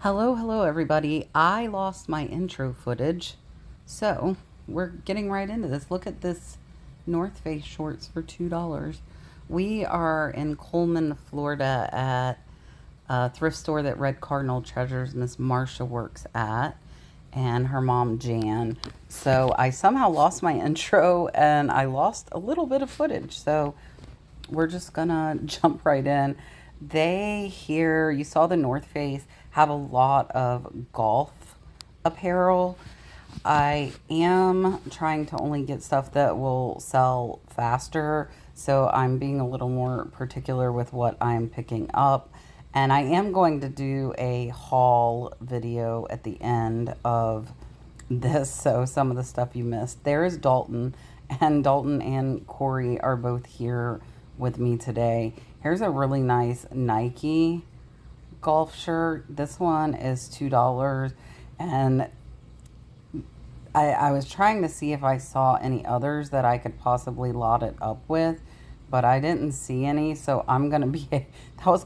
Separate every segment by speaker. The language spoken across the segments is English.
Speaker 1: Hello everybody. I lost my intro footage, so we're getting right into this. Look at this North Face shorts for $2. We are in Coleman, Florida at a thrift store that Red Cardinal Treasures Miss Marsha works at, and her mom Jan. So I somehow lost my intro and I lost a little bit of footage. So we're just gonna jump right in. They here, you saw the North Face, have a lot of golf apparel. I am trying to only get stuff that will sell faster, so I'm being a little more particular with what I'm picking up. And I am going to do a haul video at the end of this, so some of the stuff you missed. There is Dalton, and Dalton and Corey are both here with me today. Here's a really nice Nike golf shirt. This one is $2, and I was trying to see if I saw any others that I could possibly lot it up with, but I didn't see any, so I'm gonna be it was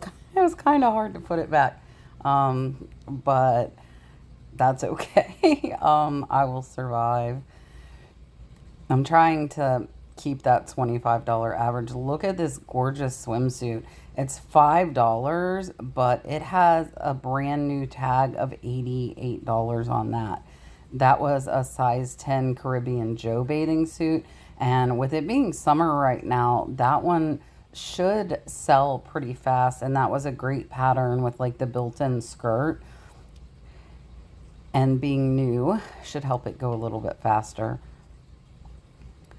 Speaker 1: kind of hard to put it back, but that's okay. I will survive. I'm trying to keep that $25 average. Look at this gorgeous swimsuit. It's $5, but it has a brand new tag of $88 on that. That was a size 10 Caribbean Joe bathing suit, and with it being summer right now, that one should sell pretty fast, and that was a great pattern with like the built-in skirt, and being new should help it go a little bit faster.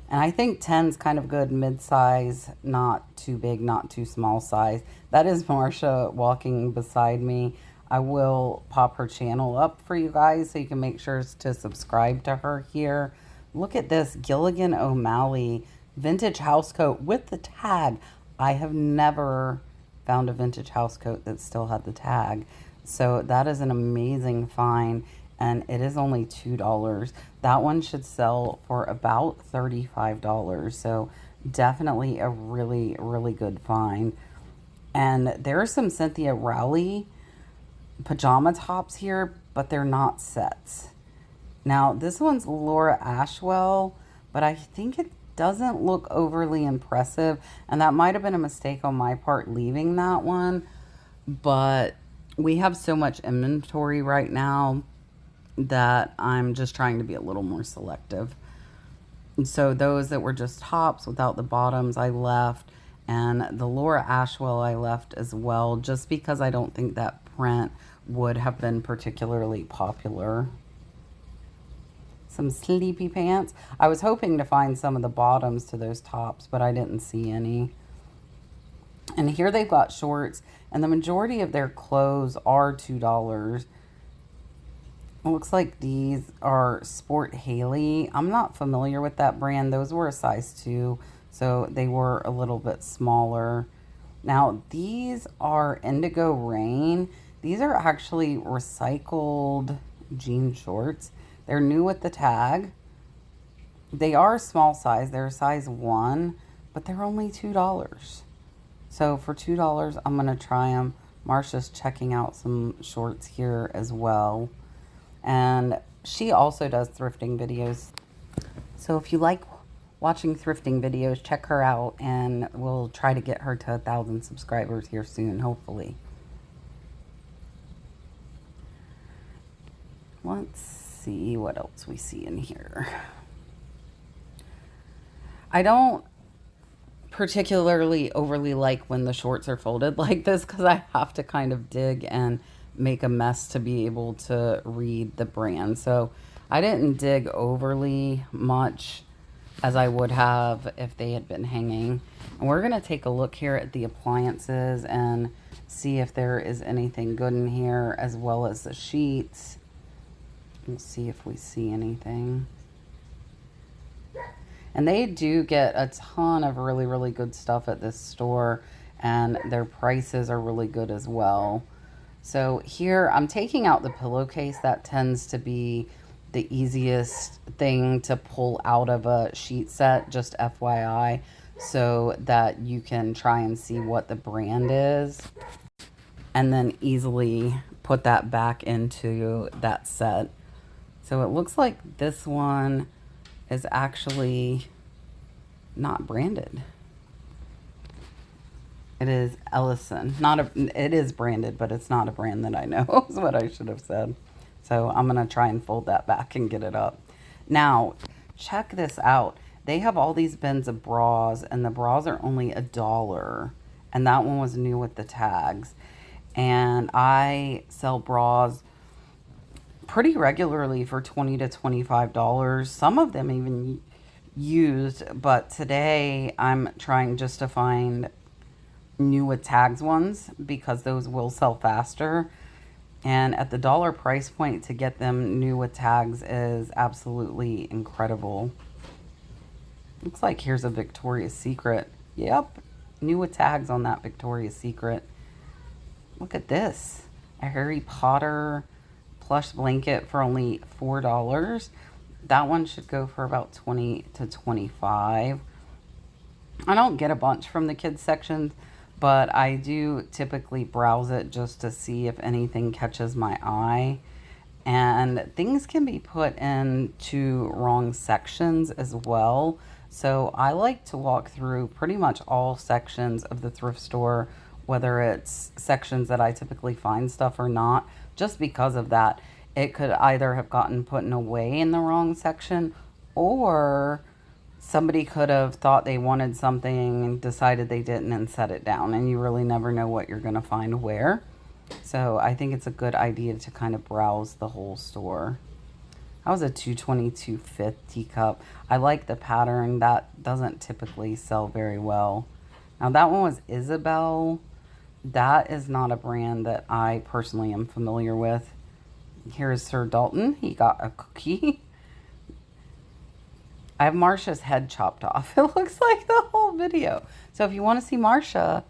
Speaker 1: And I think 10's kind of good, mid-size, not too big, not too small size. That is Marsha walking beside me. I will pop her channel up for you guys so you can make sure to subscribe to her here. Look at this Gilligan O'Malley vintage house coat with the tag. I have never found a vintage house coat that still had the tag. So that is an amazing find, and it is only $2. That one should sell for about $35. So definitely a really, really good find. And there are some Cynthia Rowley pajama tops here, but they're not sets. Now, this one's Laura Ashwell, but I think it doesn't look overly impressive, and that might have been a mistake on my part leaving that one, but we have so much inventory right now that I'm just trying to be a little more selective. And so those that were just tops without the bottoms, I left, and the Laura Ashwell I left as well, just because I don't think that print would have been particularly popular. Some sleepy pants. I was hoping to find some of the bottoms to those tops, but I didn't see any. And here they've got shorts, and the majority of their clothes are $2. It looks like these are Sport Haley. I'm not familiar with that brand. Those were a size 2, so they were a little bit smaller. Now, these are Indigo Rain. These are actually recycled jean shorts. They're new with the tag. They are small size. They're a size 1, but they're only $2. So for $2, I'm going to try them. Marsha's checking out some shorts here as well. And she also does thrifting videos. So if you like watching thrifting videos, check her out, and we'll try to get her to 1,000 subscribers here soon, hopefully. Let's see what else we see in here. I don't particularly overly like when the shorts are folded like this, because I have to kind of dig and make a mess to be able to read the brand. So I didn't dig overly much as I would have if they had been hanging. And we're going to take a look here at the appliances and see if there is anything good in here, as well as the sheets. Let's see if we see anything. And they do get a ton of really, really good stuff at this store, and their prices are really good as well. So here I'm taking out the pillowcase. That tends to be the easiest thing to pull out of a sheet set, just FYI, so that you can try and see what the brand is and then easily put that back into that set. So it looks like this one is actually not branded. It is Ellison. It is branded, but it's not a brand that I know, is what I should have said. So I'm going to try and fold that back and get it up. Now, check this out. They have all these bins of bras, and the bras are only $1. And that one was new with the tags. And I sell bras pretty regularly for $20 to $25. Some of them even used, but today I'm trying just to find new with tags ones because those will sell faster. And at the dollar price point to get them new with tags is absolutely incredible. Looks like here's a Victoria's Secret. Yep, new with tags on that Victoria's Secret. Look at this. A Harry Potter plush blanket for only $4. That one should go for about $20 to $25. I don't get a bunch from the kids section, but I do typically browse it just to see if anything catches my eye. And things can be put into wrong sections as well. So I like to walk through pretty much all sections of the thrift store, whether it's sections that I typically find stuff or not, just because of that. It could either have gotten put away in the wrong section, or somebody could have thought they wanted something and decided they didn't and set it down, and you really never know what you're going to find where. So I think it's a good idea to kind of browse the whole store. That was a $2.22 fifth teacup. I like the pattern. That doesn't typically sell very well. Now that one was Isabel. That is not a brand that I personally am familiar with. Here's Sir Dalton. He got a cookie. I have Marsha's head chopped off. It looks like the whole video. So if you want to see Marsha,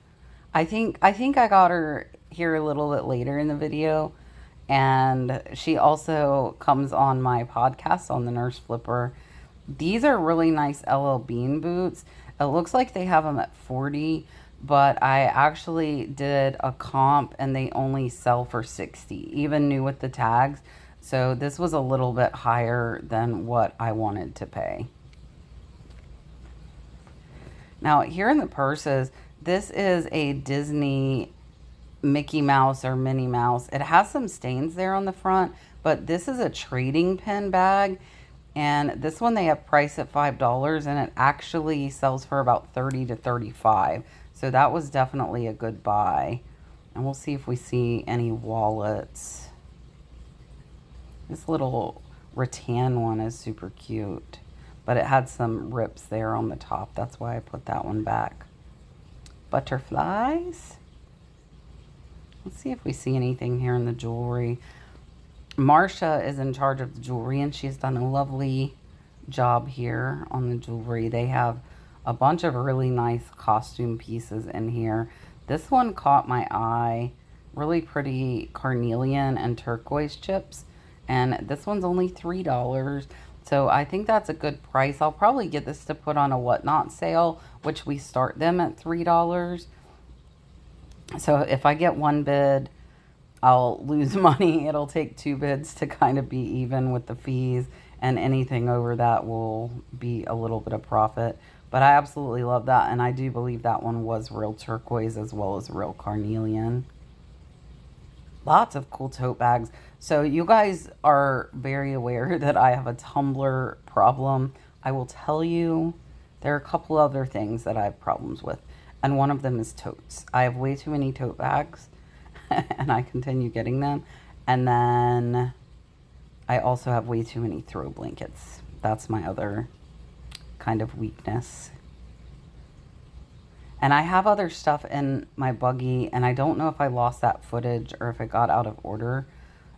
Speaker 1: I think I got her here a little bit later in the video. And she also comes on my podcast on the Nurse Flipper. These are really nice LL Bean boots. It looks like they have them at 40, but I actually did a comp and they only sell for 60, even new with the tags. So this was a little bit higher than what I wanted to pay. Now here in the purses, this is a Disney Mickey Mouse or Minnie Mouse. It has some stains there on the front, but this is a trading pin bag. And this one they have priced at $5, and it actually sells for about $30 to $35. So that was definitely a good buy. And we'll see if we see any wallets. This little rattan one is super cute, but it had some rips there on the top. That's why I put that one back. Butterflies. Let's see if we see anything here in the jewelry. Marsha is in charge of the jewelry, and she's done a lovely job here on the jewelry. They have a bunch of really nice costume pieces in here. This one caught my eye. Really pretty carnelian and turquoise chips. And this one's only $3. So I think that's a good price. I'll probably get this to put on a whatnot sale, which we start them at $3. So if I get one bid, I'll lose money. It'll take 2 bids to kind of be even with the fees, and anything over that will be a little bit of profit. But I absolutely love that, and I do believe that one was real turquoise as well as real carnelian. Lots of cool tote bags. So you guys are very aware that I have a tumbler problem. I will tell you, there are a couple other things that I have problems with, and one of them is totes. I have way too many tote bags, and I continue getting them. And then I also have way too many throw blankets. That's my other kind of weakness. And I have other stuff in my buggy, and I don't know if I lost that footage or if it got out of order.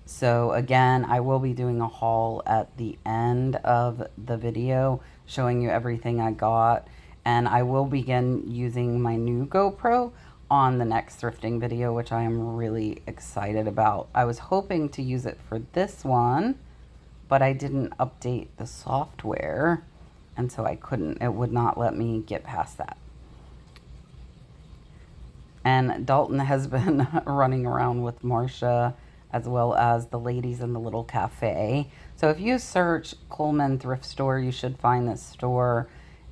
Speaker 1: So again, I will be doing a haul at the end of the video showing you everything I got. And I will begin using my new GoPro on the next thrifting video, which I am really excited about. I was hoping to use it for this one, but I didn't update the software, and so I couldn't. It would not let me get past that. And Dalton has been running around with Marsha as well as the ladies in the little cafe. So if you search Coleman Thrift Store, you should find this store.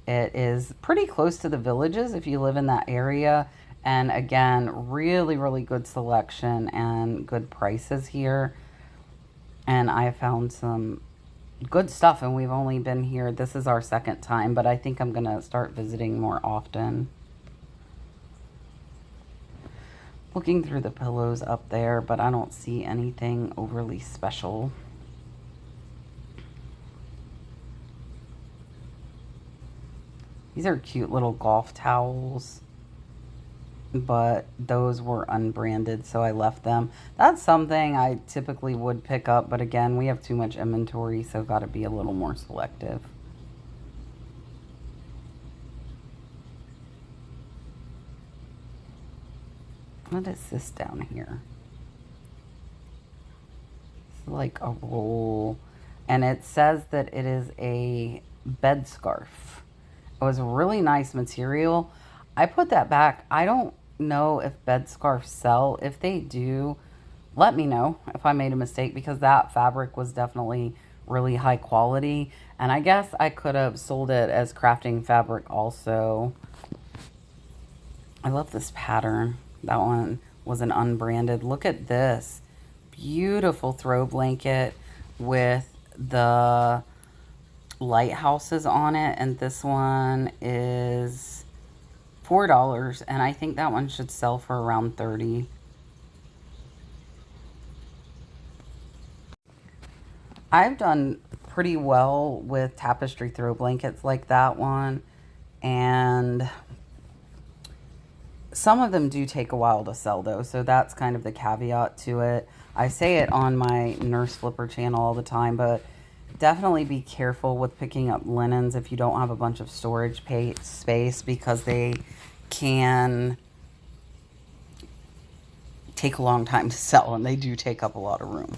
Speaker 1: It is pretty close to the Villages if you live in that area. And again, really, really good selection and good prices here. And I found some good stuff, and we've only been here, this is our second time, but I think I'm going to start visiting more often. Looking through the pillows up there, but I don't see anything overly special. These are cute little golf towels, but those were unbranded, so I left them. That's something I typically would pick up, but again, we have too much inventory, so got to be a little more selective. What is this down here? It's like a roll, and it says that it is a bed scarf. It was a really nice material. I put that back. I don't know if bed scarves sell. If they do, let me know if I made a mistake, because that fabric was definitely really high quality. And I guess I could have sold it as crafting fabric also. I love this pattern. That one was an unbranded. Look at this. Beautiful throw blanket with the lighthouses on it, and this one is $4, and I think that one should sell for around $30. I've done pretty well with tapestry throw blankets like that one, and some of them do take a while to sell though, so that's kind of the caveat to it. I say it on my Nurse Flipper channel all the time, but definitely be careful with picking up linens if you don't have a bunch of storage space, because they can take a long time to sell, and they do take up a lot of room.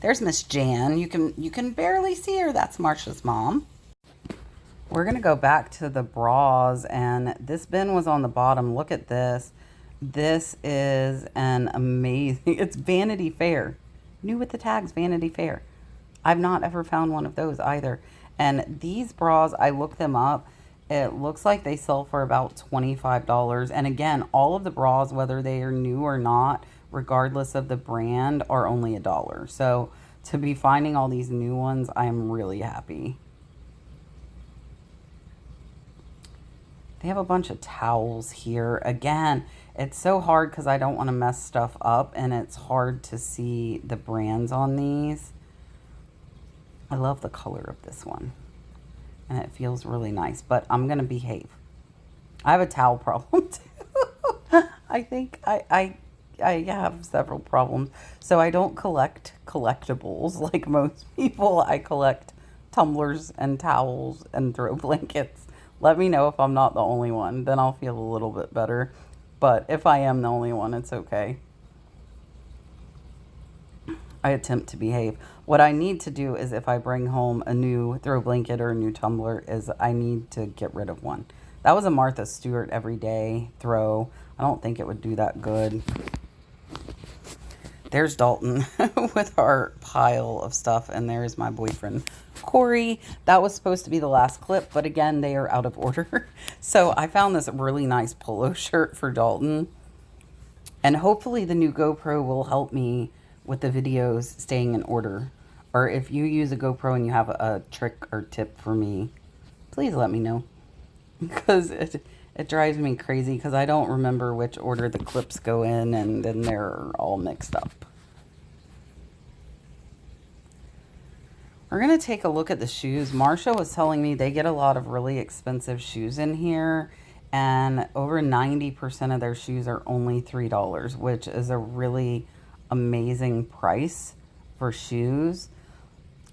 Speaker 1: There's Miss Jan. You can barely see her. That's Marsha's mom. We're going to go back to the bras, and this bin was on the bottom. Look at this. This is an amazing, it's Vanity Fair. New with the tags, Vanity Fair. I've not ever found one of those either. And these bras, I looked them up. It looks like they sell for about $25. And again, all of the bras, whether they are new or not, regardless of the brand, are only $1. So to be finding all these new ones, I'm really happy. They have a bunch of towels here. Again, it's so hard because I don't want to mess stuff up, and it's hard to see the brands on these. I love the color of this one, and it feels really nice, but I'm going to behave. I have a towel problem too. I think I have several problems. So I don't collect collectibles like most people. I collect tumblers and towels and throw blankets. Let me know if I'm not the only one. Then I'll feel a little bit better. But if I am the only one, it's okay. I attempt to behave. What I need to do is, if I bring home a new throw blanket or a new tumbler, is I need to get rid of one. That was a Martha Stewart everyday throw. I don't think it would do that good. There's Dalton with our pile of stuff, and there's my boyfriend, Corey. That was supposed to be the last clip, but again, they are out of order. So I found this really nice polo shirt for Dalton, and hopefully the new GoPro will help me with the videos staying in order. Or if you use a GoPro and you have a trick or tip for me, please let me know, because it drives me crazy because I don't remember which order the clips go in, and then they're all mixed up. We're going to take a look at the shoes. Marsha was telling me they get a lot of really expensive shoes in here, and over 90% of their shoes are only $3, which is a really amazing price for shoes.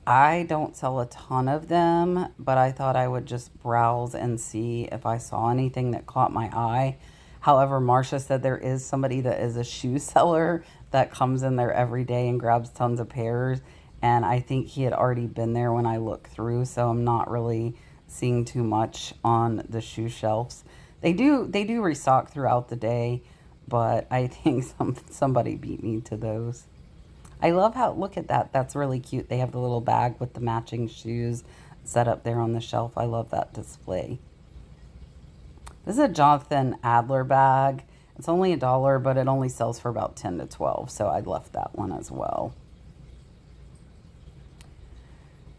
Speaker 1: I don't sell a ton of them, but I thought I would just browse and see if I saw anything that caught my eye. However, Marsha said there is somebody that is a shoe seller that comes in there every day and grabs tons of pairs, and I think he had already been there when I looked through, so I'm not really seeing too much on the shoe shelves. They do restock throughout the day, but I think somebody beat me to those. I love how, look at that. That's really cute. They have the little bag with the matching shoes set up there on the shelf. I love that display. This is a Jonathan Adler bag. It's only $1, but it only sells for about 10 to 12, so I left that one as well.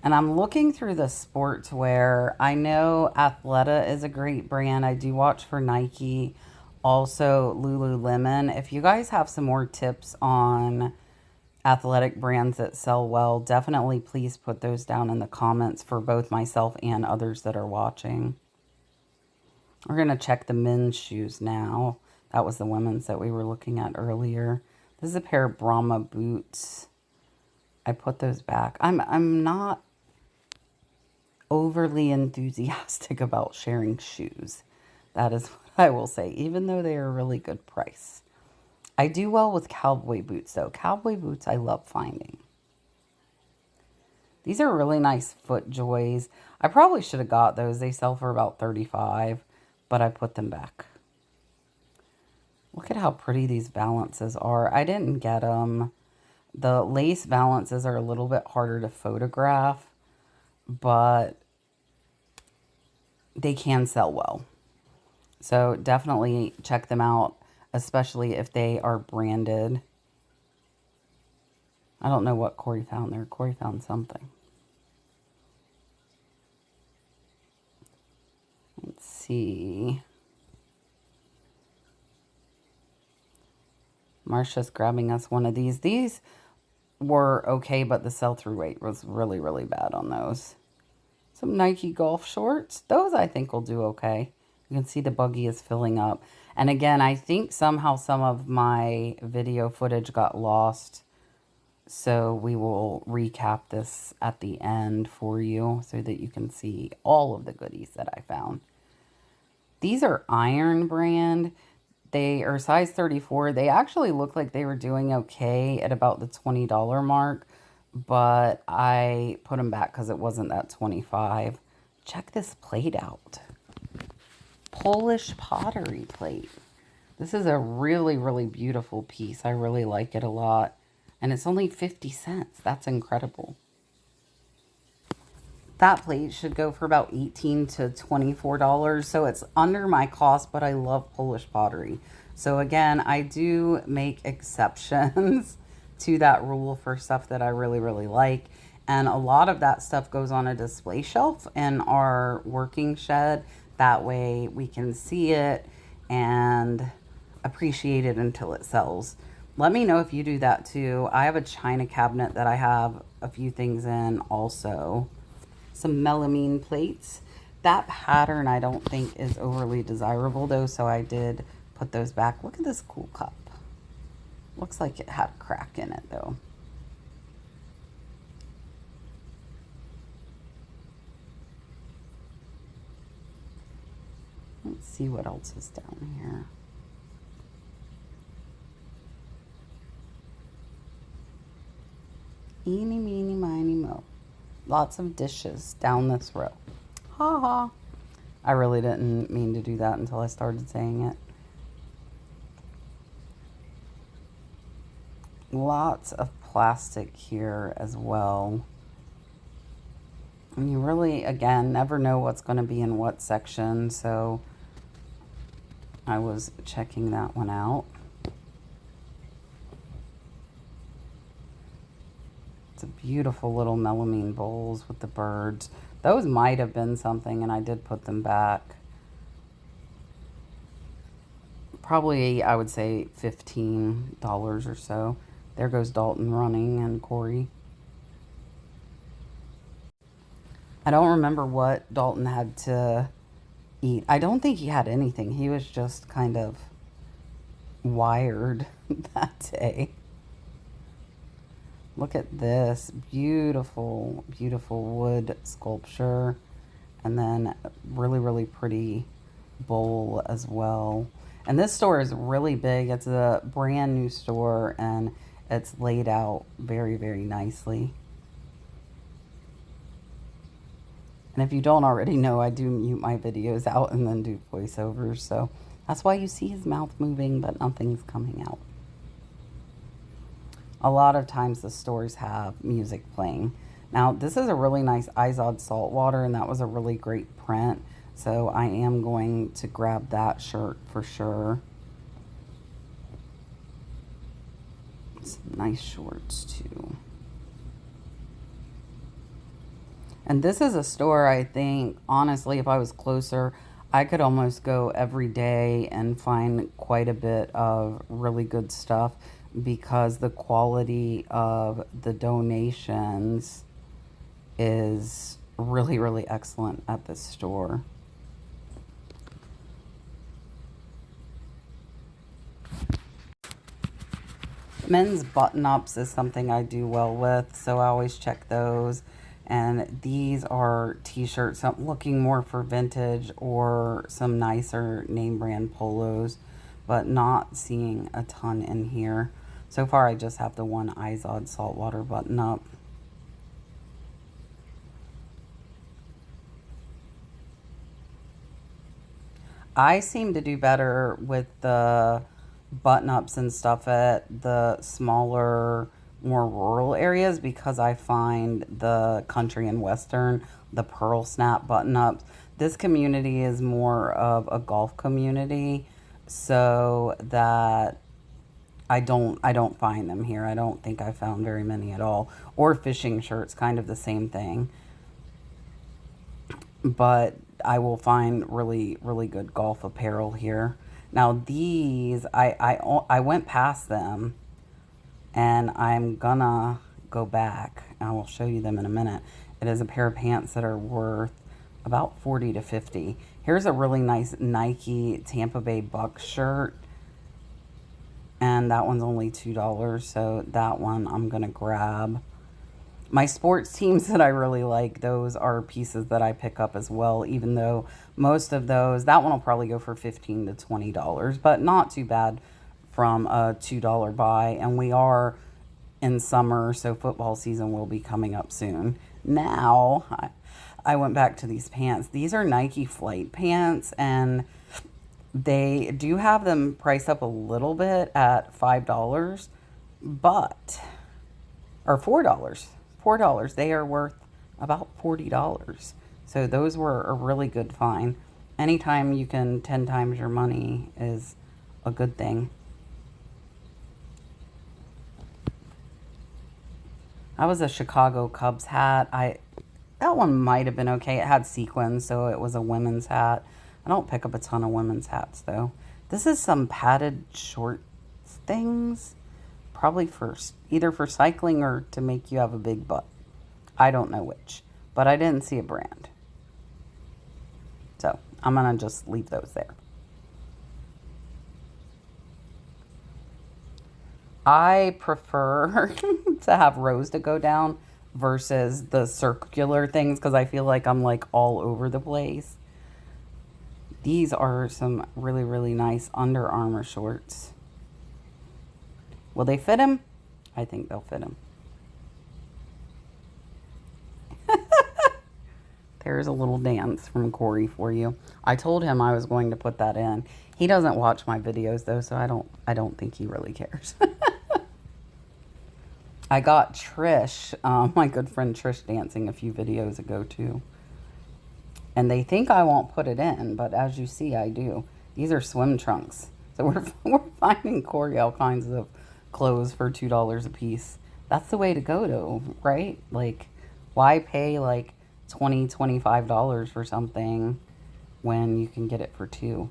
Speaker 1: And I'm looking through the sportswear. I know Athleta is a great brand. I do watch for Nike, also Lululemon. If you guys have some more tips on athletic brands that sell well, definitely please put those down in the comments for both myself and others that are watching. We're going to check the men's shoes now. That was the women's that we were looking at earlier. This is a pair of Brahma boots. I put those back. I'm not overly enthusiastic about sharing shoes. That is what I will say, even though they are a really good price. I do well with cowboy boots, though. Cowboy boots I love finding. These are really nice FootJoys. I probably should have got those. They sell for about $35, but I put them back. Look at how pretty these valances are. I didn't get them. The lace valances are a little bit harder to photograph, but they can sell well. So definitely check them out, especially if they are branded. I don't know what Corey found there. Corey found something. Let's see. Marsha's grabbing us one of these. These were okay, but the sell-through rate was really, really bad on those. Some Nike golf shorts. Those I think will do okay. You can see the buggy is filling up. And again, I think somehow some of my video footage got lost. So we will recap this at the end for you so that you can see all of the goodies that I found. These are Iron brand. They are size 34. They actually look like they were doing okay at about the $20 mark, but I put them back because it wasn't that 25. Check this plate out. Polish pottery plate. This is a really, really beautiful piece. I really like it a lot. And it's only 50 cents. That's incredible. That plate should go for about $18 to $24. So it's under my cost, but I love Polish pottery. So again, I do make exceptions to that rule for stuff that I really, really like. And a lot of that stuff goes on a display shelf in our working shed. That way we can see it and appreciate it until it sells. Let me know if you do that too. I have a china cabinet that I have a few things in also. Some melamine plates. That pattern I don't think is overly desirable though, so I did put those back. Look at this cool cup. Looks like it had a crack in it though. Let's see what else is down here. Eeny, meeny, miny, mo. Lots of dishes down this row. Ha ha. I really didn't mean to do that until I started saying it. Lots of plastic here as well. And you really, again, never know what's going to be in what section. So I was checking that one out. It's a beautiful little melamine bowls with the birds. Those might have been something, and I did put them back. Probably, I would say $15 or so. There goes Dalton running and Corey. I don't remember what Dalton had to eat. I don't think he had anything. He was just kind of wired that day. Look at this beautiful, beautiful wood sculpture. And then really, really pretty bowl as well. And this store is really big. It's a brand new store and it's laid out very, very nicely. And if you don't already know, I do mute my videos out and then do voiceovers. So that's why you see his mouth moving, but nothing's coming out. a lot of times the stores have music playing. Now, this is a really nice Izod saltwater, and that was a really great print. So I am going to grab that shirt for sure. Some nice shorts too. And this is a store, I think, honestly, if I was closer, I could almost go every day and find quite a bit of really good stuff because the quality of the donations is really, really excellent at this store. Men's button-ups is something I do well with, so I always check those. And these are t-shirts. I'm looking more for vintage or some nicer name brand polos, but not seeing a ton in here. So far, I just have the one Izod saltwater button-up. I seem to do better with the button-ups and stuff at the smaller, more rural areas because I find the country and western, the pearl snap button-ups. This community is more of a golf community, so that I don't find them here. I don't think I found very many at all. Or fishing shirts, kind of the same thing. But I will find really, really good golf apparel here. Now these, I went past them, and I'm gonna go back. I will show you them in a minute. It is a pair of pants that are worth about 40 to 50. Here's a really nice Nike Tampa Bay Bucks shirt, and that one's only $2, so that one I'm gonna grab. My sports teams that I really like, those are pieces that I pick up as well, even though most of those, that one will probably go for $15 to $20, but not too bad from a $2 buy. And we are in summer, so football season will be coming up soon. Now, I went back to these pants. These are Nike Flight pants, and they do have them priced up a little bit at $5, but, or $4. $4. They are worth about $40. So those were a really good find. Anytime you can 10 times your money is a good thing. That was a Chicago Cubs hat. That one might have been okay. It had sequins, so it was a women's hat. I don't pick up a ton of women's hats though. This is some padded shorts things. Probably either for cycling or to make you have a big butt. I don't know which, but I didn't see a brand. So I'm going to just leave those there. I prefer to have rows to go down versus the circular things because I feel like I'm like all over the place. These are some really, really nice Under Armour shorts. Will they fit him? I think they'll fit him. There's a little dance from Corey for you. I told him I was going to put that in. He doesn't watch my videos though, so I don't think he really cares. I got Trish, my good friend Trish, dancing a few videos ago too. And they think I won't put it in, but as you see, I do. These are swim trunks. So we're finding Corey all kinds of clothes for $2 a piece. That's the way to go though, right? Like, why pay like $20, $25 for something when you can get it for $2?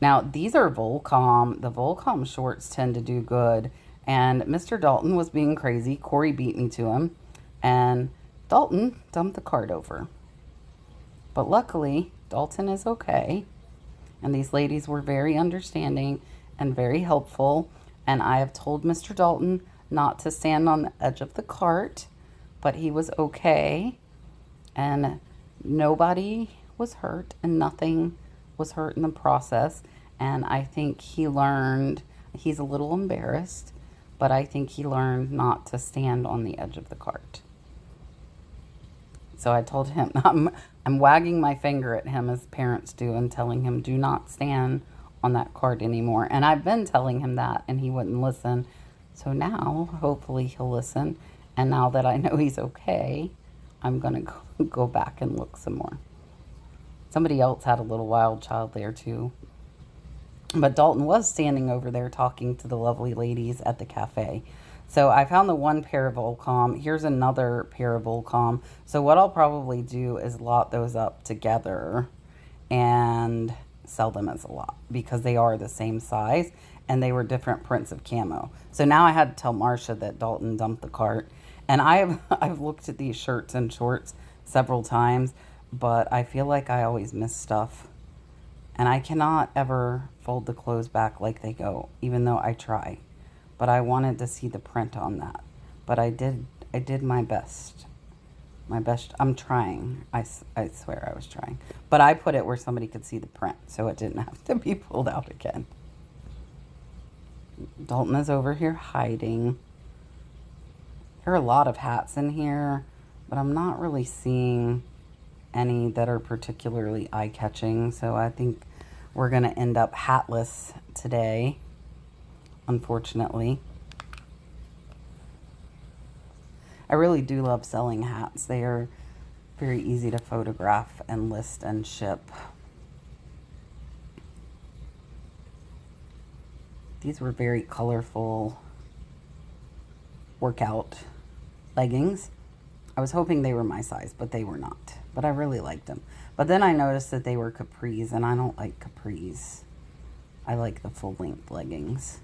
Speaker 1: Now, these are Volcom. The Volcom shorts tend to do good. And Mr. Dalton was being crazy. Corey beat me to him. And Dalton dumped the cart over. But luckily, Dalton is okay. And these ladies were very understanding and very helpful. And I have told Mr. Dalton not to stand on the edge of the cart. But he was okay. And nobody was hurt. And nothing was hurt in the process. And I think he learned, he's a little embarrassed, but I think he learned not to stand on the edge of the cart. So I told him, I'm wagging my finger at him as parents do and telling him, do not stand on that cart anymore. And I've been telling him that and he wouldn't listen. So now, hopefully he'll listen. And now that I know he's okay, I'm going to go back and look some more. Somebody else had a little wild child there too. But Dalton was standing over there talking to the lovely ladies at the cafe. So I found the one pair of Volcom. Here's another pair of Volcom. So what I'll probably do is lot those up together and sell them as a lot because they are the same size and they were different prints of camo. So now I had to tell Marcia that Dalton dumped the cart. And I've looked at these shirts and shorts several times, but I feel like I always miss stuff. And I cannot ever fold the clothes back like they go, even though I try. But I wanted to see the print on that. But I did my best. I'm trying. I swear I was trying. But I put it where somebody could see the print, so it didn't have to be pulled out again. Dalton is over here hiding. There are a lot of hats in here, but I'm not really seeing any that are particularly eye-catching, so I think we're going to end up hatless today, unfortunately. I really do love selling hats. They are very easy to photograph and list and ship. These were very colorful workout leggings. I was hoping they were my size, but they were not. But I really liked them. But then I noticed that they were capris, and I don't like capris. I like the full-length leggings.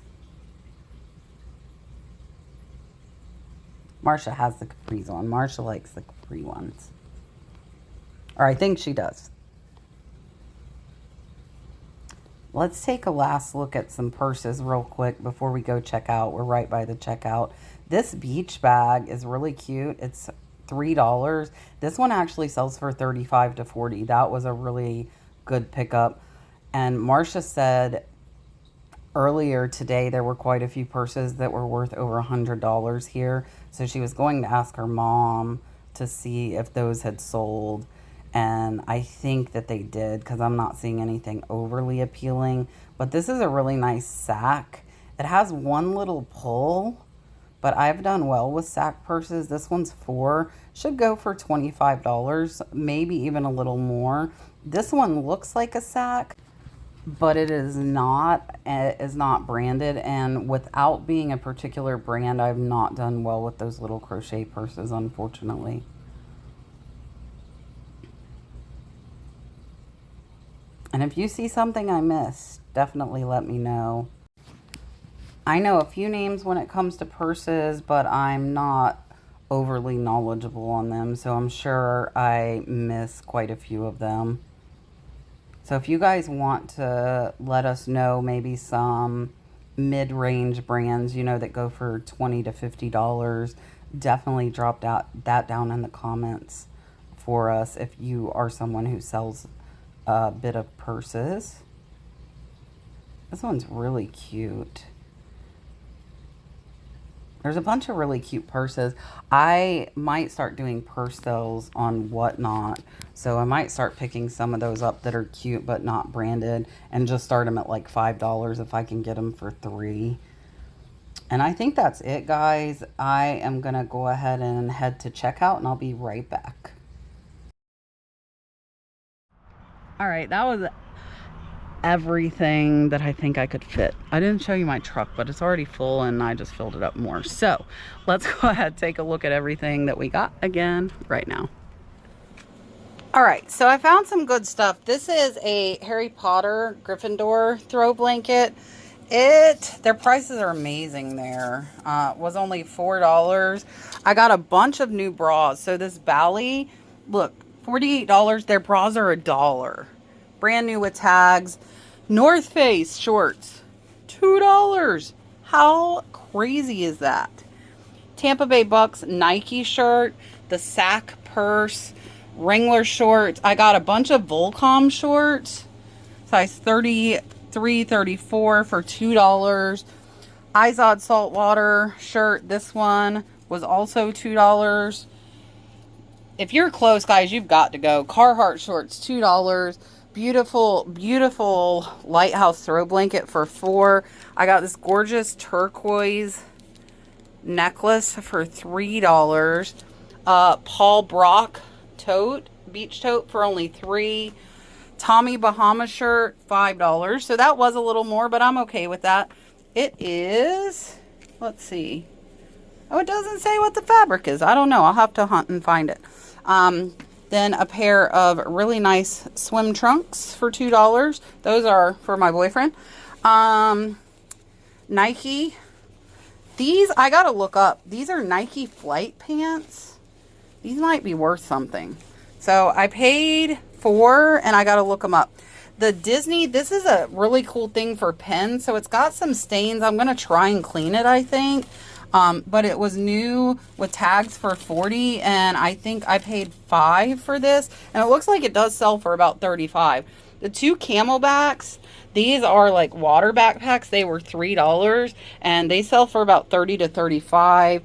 Speaker 1: Marcia has the capris on. Marcia likes the capri ones. Or I think she does. Let's take a last look at some purses real quick before we go check out. We're right by the checkout. This beach bag is really cute. It's $3. This one actually sells for $35 to $40. That was a really good pickup. And Marcia said earlier today there were quite a few purses that were worth over $100 here. So she was going to ask her mom to see if those had sold. And I think that they did because I'm not seeing anything overly appealing. But this is a really nice sack. It has one little pull, but I've done well with sack purses. This one's $4. Should go for $25, maybe even a little more. This one looks like a sack, but it is not. It is not branded, and without being a particular brand, I've not done well with those little crochet purses, unfortunately. And if you see something I missed, definitely let me know. I know a few names when it comes to purses, but I'm not overly knowledgeable on them, so I'm sure I miss quite a few of them. So if you guys want to let us know maybe some mid-range brands, you know, that go for $20 to $50, definitely drop that down in the comments for us if you are someone who sells a bit of purses. This one's really cute. There's a bunch of really cute purses. I might start doing purse sales on Whatnot. So I might start picking some of those up that are cute but not branded and just start them at like $5 if I can get them for $3. And I think that's it, guys. I am going to go ahead and head to checkout and I'll be right back. All right, that was everything that I think I could fit. I didn't show you my truck, but it's already full and I just filled it up more. So let's go ahead and take a look at everything that we got again right now. All right, so I found some good stuff. This is a Harry Potter Gryffindor throw blanket. Their prices are amazing there. It was only $4. I got a bunch of new bras. So this Bally, look, $48. Their bras are $1. Brand new with tags. North Face shorts, $2. How crazy is that? Tampa Bay Bucks Nike shirt, the Sack purse, Wrangler shorts. I got a bunch of Volcom shorts, size 33, 34 for $2. Izod saltwater shirt. This one was also $2. If you're close, guys, you've got to go. Carhartt shorts, $2. Beautiful, beautiful Lighthouse throw blanket for $4. I got this gorgeous turquoise necklace for $3. Paul Brock tote, beach tote for only $3. Tommy Bahama shirt, $5. So that was a little more, but I'm okay with that. It is, let's see. Oh, it doesn't say what the fabric is. I don't know. I'll have to hunt and find it. Then a pair of really nice swim trunks for $2. Those are for my boyfriend. Nike. These, I gotta look up. These are Nike flight pants. These might be worth something. So I paid $4, and I gotta look them up. The Disney, this is a really cool thing for pens. So it's got some stains. I'm gonna try and clean it, I think. But it was new with tags for $40, and I think I paid $5 for this. And it looks like it does sell for about $35. The two Camelbacks, these are like water backpacks. They were $3, and they sell for about $30 to $35.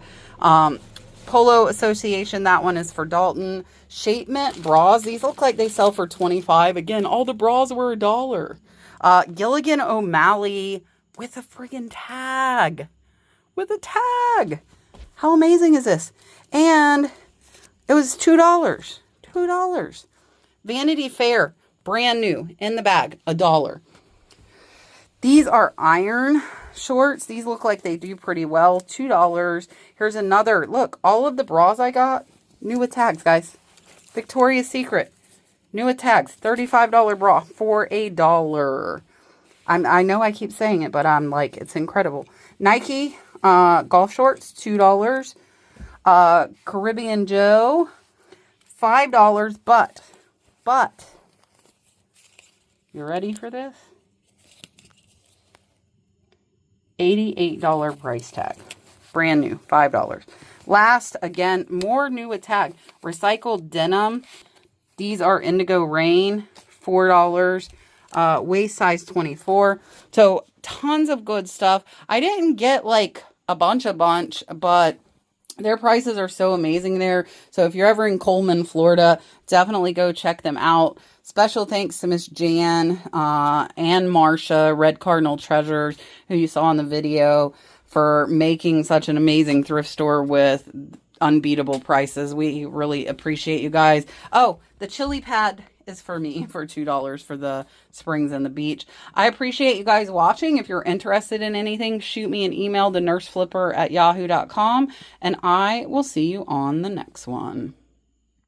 Speaker 1: Polo Association, that one is for Dalton. Shapement bras, these look like they sell for $25. Again, all the bras were $1. Gilligan O'Malley with a friggin' tag. With a tag. How amazing is this? And it was $2. $2. Vanity Fair, brand new, in the bag, $1. These are iron shorts. These look like they do pretty well. $2. Here's another. Look, all of the bras I got, new with tags, guys. Victoria's Secret, new with tags. $35 bra for $1. I know I keep saying it, but I'm like, it's incredible. Nike golf shorts, $2. Caribbean Joe, $5. But, you ready for this? $88 price tag. Brand new, $5. Last, again, more new with tag. Recycled denim. These are Indigo Rain, $4. Waist size 24. So, tons of good stuff. I didn't get like a bunch, but their prices are so amazing there. So, if you're ever in Coleman, Florida, definitely go check them out. Special thanks to Miss Jan and Marsha, Red Cardinal Treasures, who you saw in the video, for making such an amazing thrift store with unbeatable prices. We really appreciate you guys. Oh, the chili pad is for me for $2 for the springs and the beach. I appreciate you guys watching. If you're interested in anything, shoot me an email, thenurseflipper@yahoo.com, and I will see you on the next one.